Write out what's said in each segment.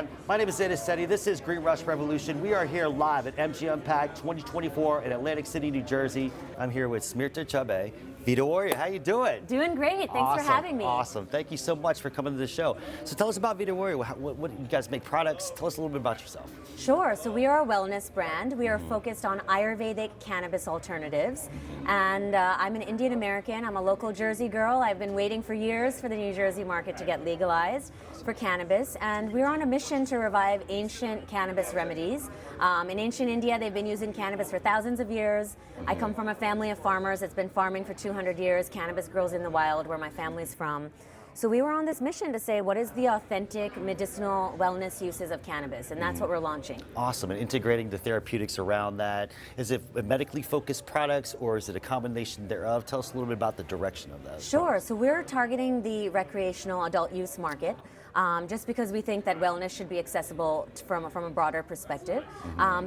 everyone. My name is Veda. This is Green Rush Revolution. We are here live at MJUnpacked 2024 in Atlantic City, New Jersey. I'm here with Smrita Choubey, Veda Warrior. How you doing? Doing great. Thanks for having me. Awesome. Thank you so much for coming to the show. So tell us about Veda Warrior. What you guys make products? Tell us a little bit about yourself. Sure. So we are a wellness brand. We are focused on Ayurvedic cannabis alternatives. And I'm an Indian American. I'm a local Jersey girl. I've been waiting for years for the New Jersey market to get legalized for cannabis. And we're on a mission to revive ancient cannabis remedies. In ancient India, they've been using cannabis for thousands of years. I come from a family of farmers that's been farming for 200 years. Cannabis grows in the wild where my family's from. So we were on this mission to say, what is the authentic medicinal wellness uses of cannabis? And that's what we're launching. Awesome. And integrating the therapeutics around that. Is it medically focused products or is it a combination thereof? Tell us a little bit about the direction of that. Sure. So we're targeting the recreational adult use market. Just because we think that wellness should be accessible from a broader perspective.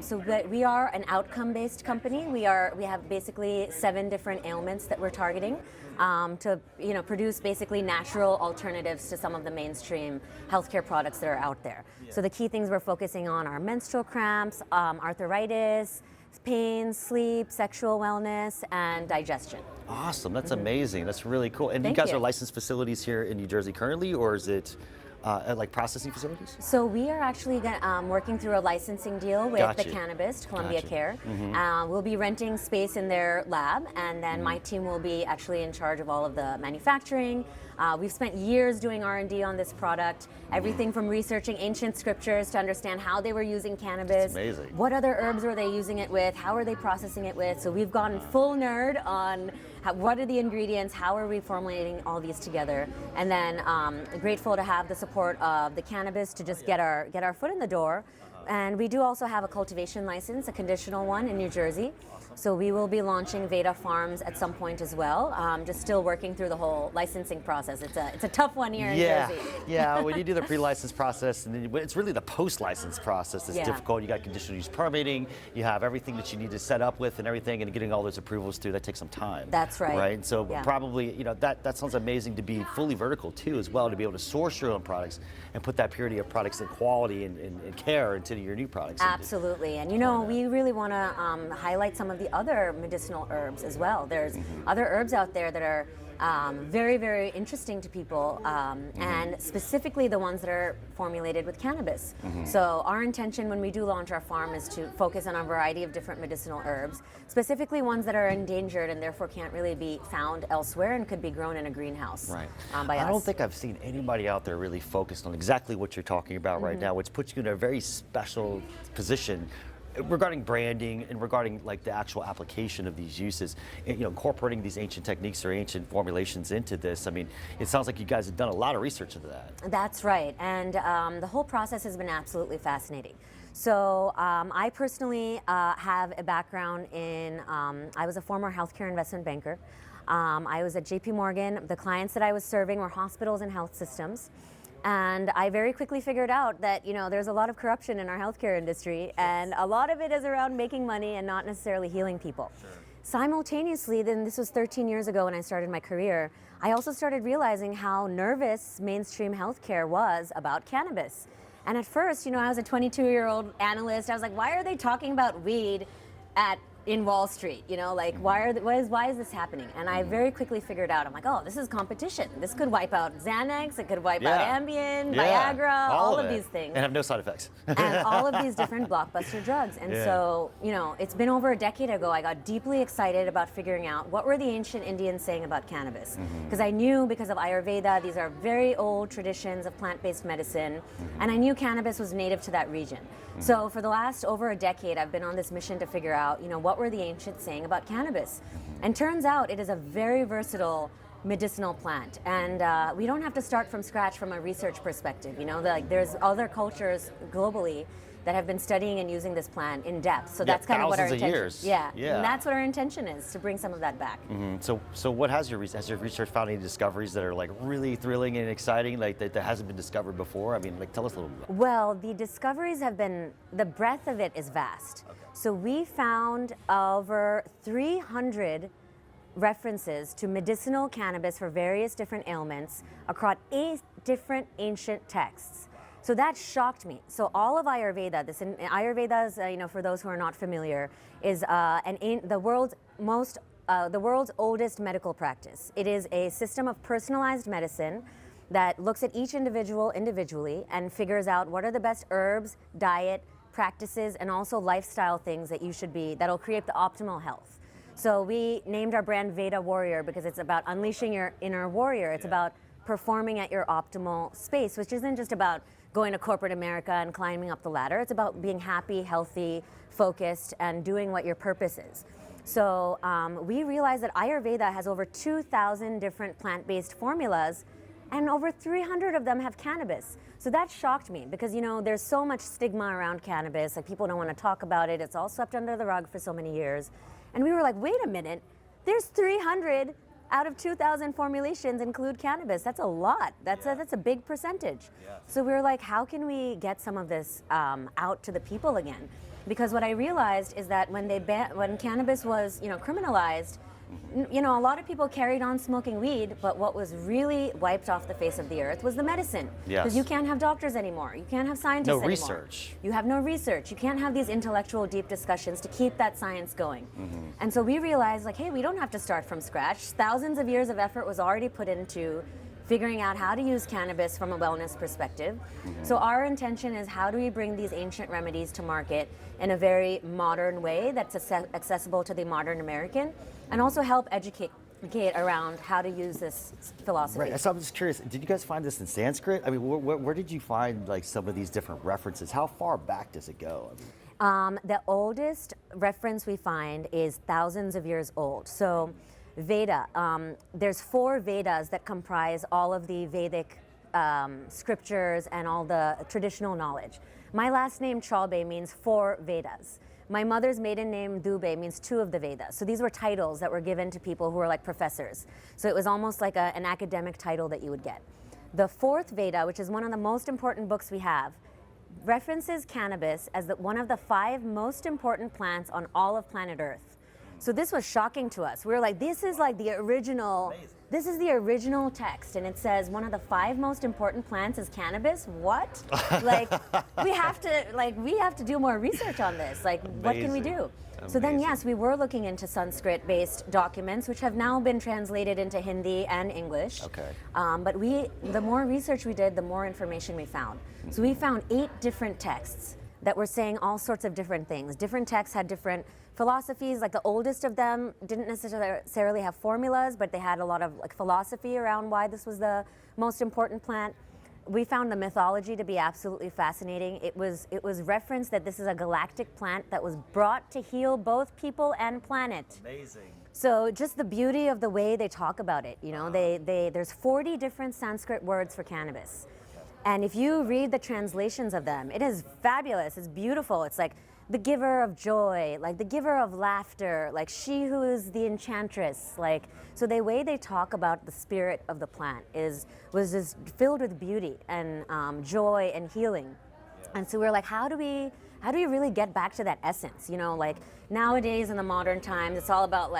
So we are an outcome-based company. We have basically 7 different ailments that we're targeting to produce basically natural alternatives to some of the mainstream healthcare products that are out there. So the key things we're focusing on are menstrual cramps, arthritis, pain, sleep, sexual wellness, and digestion. Awesome. That's amazing. That's really cool. And Thank you guys you. are licensed facilities here in New Jersey currently, or is it like processing facilities? So we are actually working through a licensing deal with the cannabis, Columbia Care. We'll be renting space in their lab, and then my team will be actually in charge of all of the manufacturing. We've spent years doing R&D on this product, everything from researching ancient scriptures to understand how they were using cannabis. That's amazing. What other herbs were they using it with? How are they processing it with? So we've gone full nerd on what are the ingredients, how are we formulating all these together, and then grateful to have the support of the cannabis to just get our foot in the door. And we do also have a cultivation license, a conditional one in New Jersey. So we will be launching Veda Farms at some point as well. Just still working through the whole licensing process. It's a tough one here in Jersey. Yeah, when you do the pre-license process, and then it's really the post-license process that's difficult. You got conditional use permitting, you have everything that you need to set up with and everything, and getting all those approvals through, that takes some time. That's right. Right, so probably, that sounds amazing to be fully vertical too as well, to be able to source your own products and put that purity of products and quality and care into your new products. Absolutely, and we really want to highlight some of the other medicinal herbs as well. There's other herbs out there that are very, very interesting to people, and specifically the ones that are formulated with cannabis. So our intention when we do launch our farm is to focus on a variety of different medicinal herbs, specifically ones that are endangered and therefore can't really be found elsewhere and could be grown in a greenhouse by us. I don't think I've seen anybody out there really focused on exactly what you're talking about right now, which puts you in a very special position regarding branding and regarding like the actual application of these uses, incorporating these ancient techniques or ancient formulations into this. I mean, it sounds like you guys have done a lot of research into that. That's right, and the whole process has been absolutely fascinating. So I personally have a background in, I was a former healthcare investment banker. I was at JP Morgan. The clients that I was serving were hospitals and health systems. And I very quickly figured out that, there's a lot of corruption in our healthcare industry, and a lot of it is around making money and not necessarily healing people. Simultaneously, then this was 13 years ago when I started my career, I also started realizing how nervous mainstream healthcare was about cannabis. And at first, I was a 22-year-old analyst. I was like, why are they talking about weed in Wall Street? Why is this happening? And I very quickly figured out, I'm like, oh, this is competition. This could wipe out Xanax, it could wipe out Ambien, Viagra, all of these things. And have no side effects. And all of these different blockbuster drugs. And so, it's been over a decade ago, I got deeply excited about figuring out what were the ancient Indians saying about cannabis. Because I knew, because of Ayurveda, these are very old traditions of plant-based medicine, and I knew cannabis was native to that region. So for the last over a decade, I've been on this mission to figure out, what were the ancients saying about cannabis? And turns out it is a very versatile medicinal plant, and we don't have to start from scratch from a research perspective. There's other cultures globally that have been studying and using this plant in depth. So that's kind of what our intention is. Yeah, and that's what our intention is, to bring some of that back. So what has your research found any discoveries that are like really thrilling and exciting, like that hasn't been discovered before? I mean, like, tell us a little bit. Well, the discoveries have been, the breadth of it is vast. So we found over 300 references to medicinal cannabis for various different ailments across 8 different ancient texts. So that shocked me. So all of Ayurveda, Ayurveda is, for those who are not familiar, is the world's oldest medical practice. It is a system of personalized medicine that looks at each individual individually and figures out what are the best herbs, diet, practices, and also lifestyle things that'll create the optimal health. So we named our brand Veda Warrior because it's about unleashing your inner warrior. It's about performing at your optimal space, which isn't just about going to corporate America and climbing up the ladder. It's about being happy, healthy, focused, and doing what your purpose is. So we realized that Ayurveda has over 2,000 different plant-based formulas, and over 300 of them have cannabis. So that shocked me because, there's so much stigma around cannabis. Like, people don't want to talk about it. It's all swept under the rug for so many years. And we were like, wait a minute, there's 300 out of 2,000 formulations include cannabis. That's a lot. That's a big percentage. Yeah. So we were like, how can we get some of this out to the people again? Because what I realized is that when cannabis was, criminalized, a lot of people carried on smoking weed, but what was really wiped off the face of the earth was the medicine. Because you can't have doctors anymore. You can't have scientists anymore. No research. You have no research. You can't have these intellectual deep discussions to keep that science going. And so we realized, hey, we don't have to start from scratch. Thousands of years of effort was already put into figuring out how to use cannabis from a wellness perspective. So our intention is, how do we bring these ancient remedies to market in a very modern way that's accessible to the modern American, and also help educate around how to use this philosophy. Right. So I'm just curious, did you guys find this in Sanskrit? I mean, where did you find some of these different references? How far back does it go? The oldest reference we find is thousands of years old. So Veda, there's 4 Vedas that comprise all of the Vedic scriptures and all the traditional knowledge. My last name, Choubey, means 4 Vedas. My mother's maiden name, Dubey, means 2 of the Vedas. So these were titles that were given to people who were like professors. So it was almost like an academic title that you would get. The 4th Veda, which is one of the most important books we have, references cannabis as one of the 5 most important plants on all of planet Earth. So this was shocking to us. We were like, this is like the original. Amazing. This is the original text, and it says one of the 5 most important plants is cannabis. What? we have to do more research on this. Like, amazing. What can we do? Amazing. So then, yes, we were looking into Sanskrit-based documents, which have now been translated into Hindi and English. Okay. But the more research we did, the more information we found. So we found 8 different texts that were saying all sorts of different things. Different texts had different philosophies. Like, the oldest of them didn't necessarily have formulas, but they had a lot of philosophy around why this was the most important plant. We found the mythology to be absolutely fascinating. It was referenced that this is a galactic plant that was brought to heal both people and planet. Amazing. So just the beauty of the way they talk about it. There's 40 different Sanskrit words for cannabis. And if you read the translations of them, it is fabulous. It's beautiful. It's like the giver of joy, like the giver of laughter, like she who is the enchantress. So the way they talk about the spirit of the plant was just filled with beauty and joy and healing. And so we're like, how do we really get back to that essence? Nowadays in the modern times, it's all about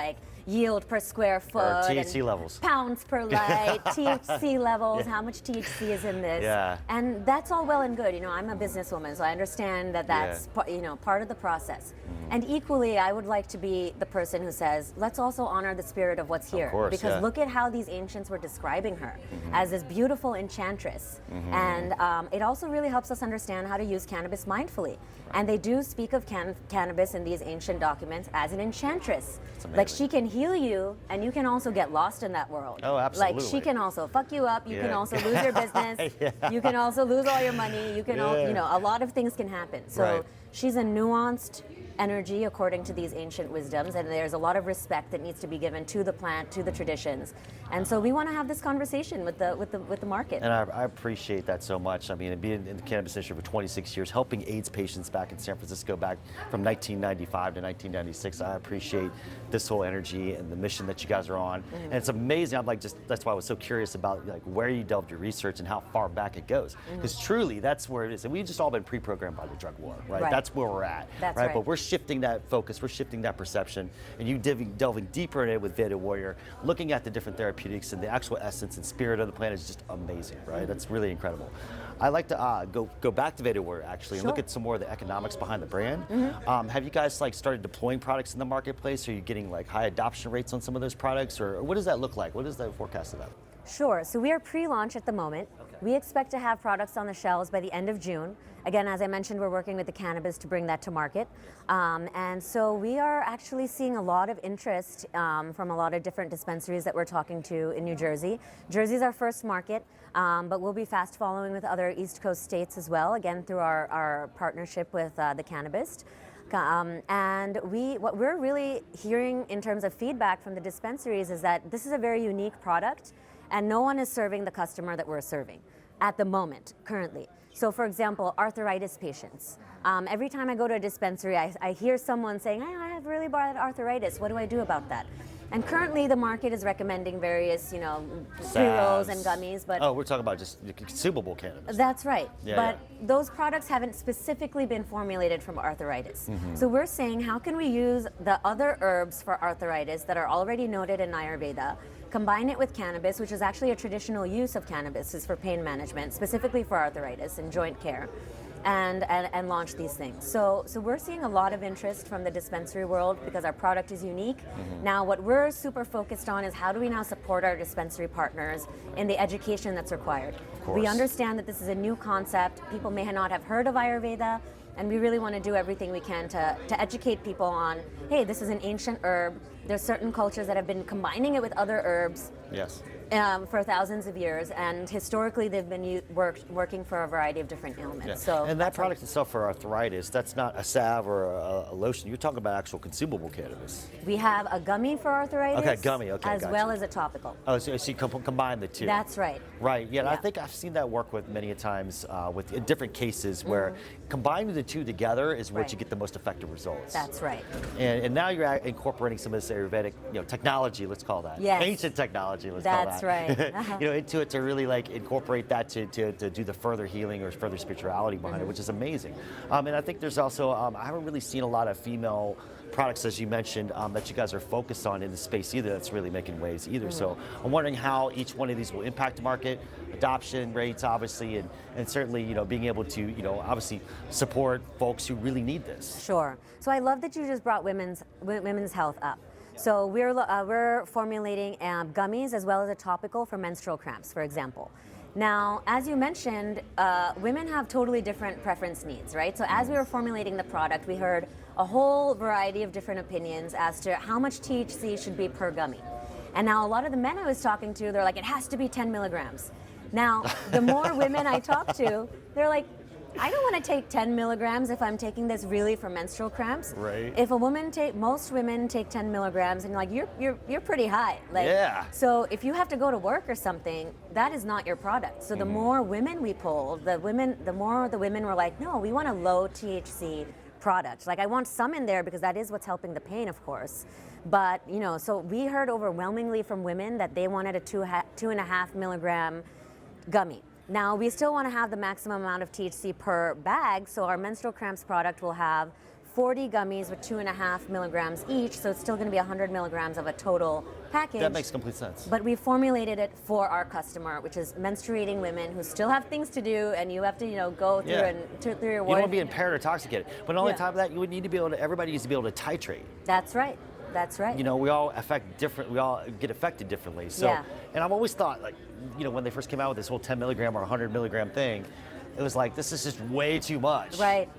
yield per square foot, THC levels, pounds per light, THC levels, how much THC is in this, and that's all well and good. I'm a businesswoman, so I understand that that's part of the process. And equally, I would like to be the person who says, let's also honor the spirit of what's here, because look at how these ancients were describing her as this beautiful enchantress, and it also really helps us understand how to use cannabis mindfully. And they do speak of cannabis in these ancient documents as an enchantress. Like, she can heal you, and you can also get lost in that world. Oh, absolutely. Like, she can also fuck you up. You can also lose your business. You can also lose all your money. You can, a lot of things can happen. So she's a nuanced energy according to these ancient wisdoms, and there's a lot of respect that needs to be given to the plant, to the traditions. And so we want to have this conversation with the market. And I appreciate that so much. I mean, being in the cannabis industry for 26 years, helping AIDS patients back in San Francisco back from 1995 to 1996, I appreciate this whole energy and the mission that you guys are on. And it's amazing. That's why I was so curious about where you delved your research and how far back it goes. Because truly, that's where it is. And we've just all been pre-programmed by the drug war, right? That's where we're at. That's right. But we're shifting that focus, we're shifting that perception, and you delving deeper in it with Veda Warrior, looking at the different therapeutics and the actual essence and spirit of the plant is just amazing, right? That's really incredible. I'd like to go back to Veda Warrior actually and look Sure. at some more of the economics behind the brand. Have you guys like started deploying products in the marketplace? Are you getting like high adoption rates on some of those products, or what does that look like? What is the forecast of that? Sure. So we are pre-launch at the moment. We expect to have products on the shelves by the end of June. Again, as I mentioned, we're working with the cannabis to bring that to market. And so we are actually seeing a lot of interest from a lot of different dispensaries that we're talking to in New Jersey. Jersey's our first market, but we'll be fast following with other East Coast states as well, again, through our partnership with the cannabis. And what we're really hearing in terms of feedback from the dispensaries is that this is a very unique product, and no one is serving the customer that we're serving at the moment, currently. So for example, arthritis patients. Every time I go to a dispensary, I hear someone saying, hey, I have really bad arthritis. What do I do about that? And currently the market is recommending various, pre-rolls and gummies, but Oh, we're talking about just the consumable cannabis. that's right. Yeah, But those products haven't specifically been formulated from arthritis. So we're saying, how can we use the other herbs for arthritis that are already noted in Ayurveda, combine it with cannabis, which is actually a traditional use of cannabis, is for pain management, specifically for arthritis and joint care, and launch these things. So we're seeing a lot of interest from the dispensary world because our product is unique. Now what we're super focused on is how do we now support our dispensary partners in the education that's required. course. We understand that this is a new concept. People may not have heard of Ayurveda, and we really want to do everything we can to educate people on, hey, this is an ancient herb. There's certain cultures that have been combining it with other herbs Yes. for thousands of years, and historically they've been working for a variety of different ailments. Yeah. So And that product itself for arthritis, that's not a salve or a lotion. You're talking about actual consumable cannabis. we have a gummy for arthritis, Okay, gummy, okay, as gotcha. well as a topical. Oh, so you combine the two. That's right. Right, yeah, and I Yeah. think I've seen that work with many a times with in different cases where combining the two together is what Right. you get the most effective results. That's right. And now you're incorporating some of this Ayurvedic, technology, let's call that. Yes. Ancient technology, let's That's call that. right. Uh-huh. Into it to really like incorporate that to do the further healing or further spirituality behind it, which is amazing. And I think there's also, I haven't really seen a lot of female products, as you mentioned, that you guys are focused on in the space either that's really making waves either. So I'm wondering how each one of these will impact the market, adoption rates obviously, and certainly being able to obviously support folks who really need this. Sure. So I love that you just brought women's health up. So we're formulating gummies as well as a topical for menstrual cramps, for example. Now, as you mentioned, women have totally different preference needs, right? So as we were formulating the product, we heard a whole variety of different opinions as to how much THC should be per gummy. And now a lot of the men I was talking to, they're like, it has to be 10 milligrams. Now, the more women I talk to, they're like, I don't want to take 10 milligrams if I'm taking this really for menstrual cramps. Right. If most women take 10 milligrams, and you're pretty high. Yeah. So if you have to go to work or something, that is not your product. So the more women we pulled, the more the women were like, no, we want a low THC product. Like I want some in there because that is what's helping the pain, of course. But so we heard overwhelmingly from women that they wanted a 2.5 milligram gummy. Now, we still want to have the maximum amount of THC per bag, so our menstrual cramps product will have 40 gummies with 2.5 milligrams each, so it's still going to be 100 milligrams of a total package. That makes complete sense. But we formulated it for our customer, which is menstruating women who still have things to do, and you have to, go through through your You don't work. want to be impaired or intoxicated. But on Yeah. top of that, you would need to be able to, everybody needs to be able to titrate. That's right. That's right. We all we all get affected differently. So, Yeah. and I've always thought, like, when they first came out with this whole 10 milligram or 100 milligram thing, it was like, this is just way too much. Right.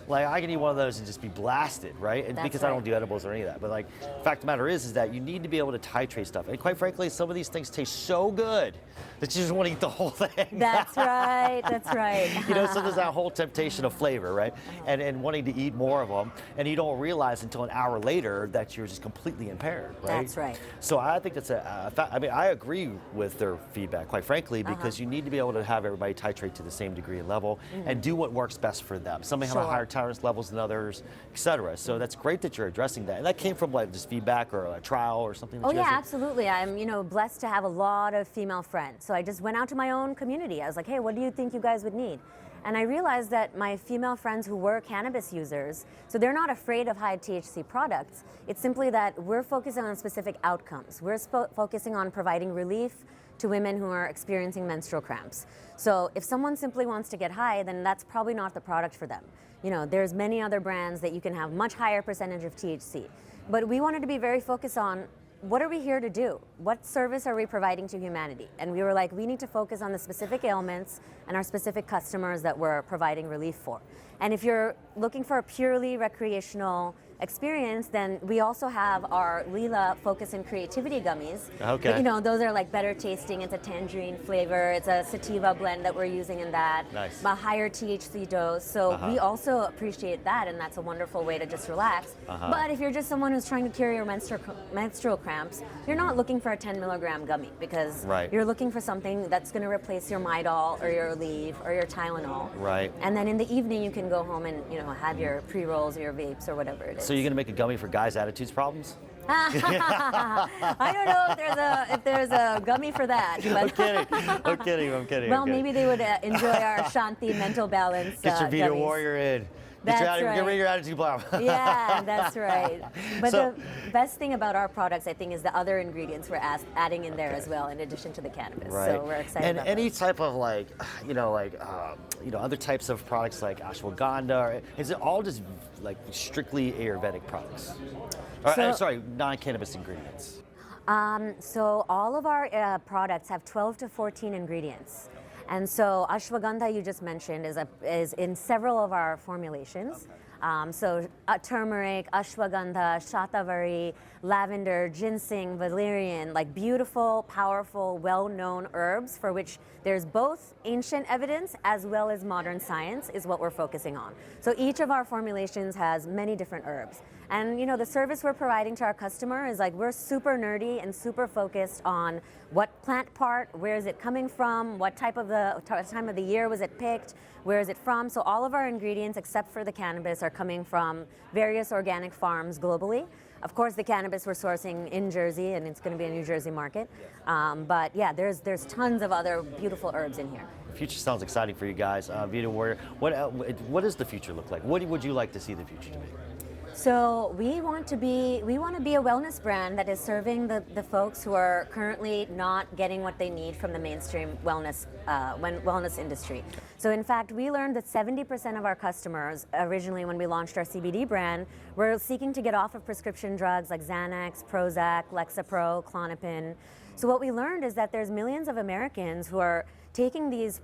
Like, I can eat one of those and just be blasted, right? And That's because I don't right. do edibles or any of that. But, like, the fact of the matter is that you need to be able to titrate stuff. And quite frankly, some of these things taste so good that you just want to eat the whole thing. That's right. That's right. So there's that whole temptation of flavor, right? And wanting to eat more of them. And you don't realize until an hour later that you're just completely impaired, right? That's right. So I think that's a fact. I mean, I agree with their feedback, quite frankly, because you need to be able to have everybody titrate to the same degree and level and do what works best for them. Some may have a Sure. higher tolerance levels than others, et cetera. So that's great that you're addressing that. And that came from just feedback or a trial or something that Oh you yeah, guys did? absolutely. I'm, blessed to have a lot of female friends. So I just went out to my own community. I was like, hey, what do you think you guys would need? And I realized that my female friends who were cannabis users, so they're not afraid of high THC products. It's simply that we're focusing on specific outcomes. We're focusing on providing relief to women who are experiencing menstrual cramps. So if someone simply wants to get high, then that's probably not the product for them. You know, there's many other brands that you can have much higher percentage of THC. But we wanted to be very focused on what are we here to do? What service are we providing to humanity? And we were like, we need to focus on the specific ailments and our specific customers that we're providing relief for. And if you're looking for a purely recreational experience, then we also have our Leela Focus and Creativity gummies. Okay. But, you know, those are like better tasting. It's a tangerine flavor. It's a sativa blend that we're using in that. Nice. A higher THC dose. So we also appreciate that, and that's a wonderful way to just relax. But if you're just someone who's trying to cure your menstrual cramps, you're not looking for a 10 milligram gummy because you're looking for something that's going to replace your Midol or your Aleve or your Tylenol. Right. And then in the evening, you can go home and, you know, have your pre-rolls or your vapes or whatever it is. So you're going to make a gummy for guys' attitudes problems? I don't know if there's a gummy for that. But I'm kidding. Well, maybe they would enjoy our Shanti mental balance. Get your Veda gummies. Warrior in. That's Get rid of your right. attitude problem. Yeah, that's right. But So- the best thing about our products, I think, is the other ingredients we're adding in there as well, in addition to the cannabis. Right. So we're excited and about any those. type of like, other types of products like ashwagandha, or is it all just like strictly Ayurvedic products? Or, sorry, non-cannabis ingredients. So all of our products have 12 to 14 ingredients. And so ashwagandha you just mentioned is in several of our formulations. So turmeric, ashwagandha, shatavari, lavender, ginseng, valerian, like beautiful, powerful, well-known herbs for which there's both ancient evidence as well as modern science is what we're focusing on. So each of our formulations has many different herbs. And you know, the service we're providing to our customer is like we're super nerdy and super focused on what plant part, where is it coming from, what time of the year was it picked, where is it from. So all of our ingredients, except for the cannabis, are coming from various organic farms globally. Of course, the cannabis we're sourcing in Jersey, and it's going to be a New Jersey market. But yeah, there's tons of other beautiful herbs in here. The future sounds exciting for you guys. Veda Warrior, what does the future look like? What would you like to see the future to be? So we want to be a wellness brand that is serving the folks who are currently not getting what they need from the mainstream wellness industry. So in fact, we learned that 70% of our customers originally when we launched our CBD brand were seeking to get off of prescription drugs like Xanax, Prozac, Lexapro, Klonopin. So what we learned is that there's millions of Americans who are taking these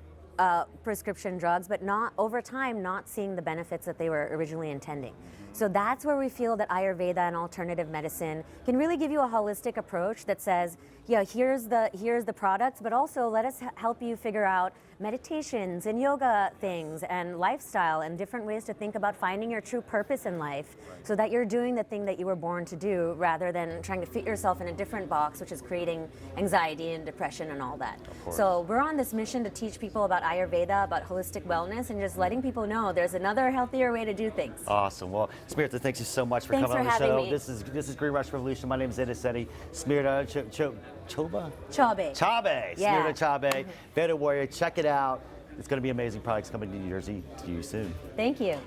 prescription drugs, but over time not seeing the benefits that they were originally intending. So that's where we feel that Ayurveda and alternative medicine can really give you a holistic approach that says, yeah, here's the products, but also let us help you figure out meditations and yoga things and lifestyle and different ways to think about finding your true purpose in life so that you're doing the thing that you were born to do rather than trying to fit yourself in a different box, which is creating anxiety and depression and all that. So we're on this mission to teach people about Ayurveda, about holistic wellness, and just letting people know there's another healthier way to do things. Awesome. Well, Smrita, thanks you so much for Thanks coming for on the show. having me. This is Green Rush Revolution. My name is Ediseti. Smrita Choubey. Choubey. Yeah. Smrita Choubey. Veda Warrior. Check it out. It's going to be amazing products coming to New Jersey to you soon. Thank you.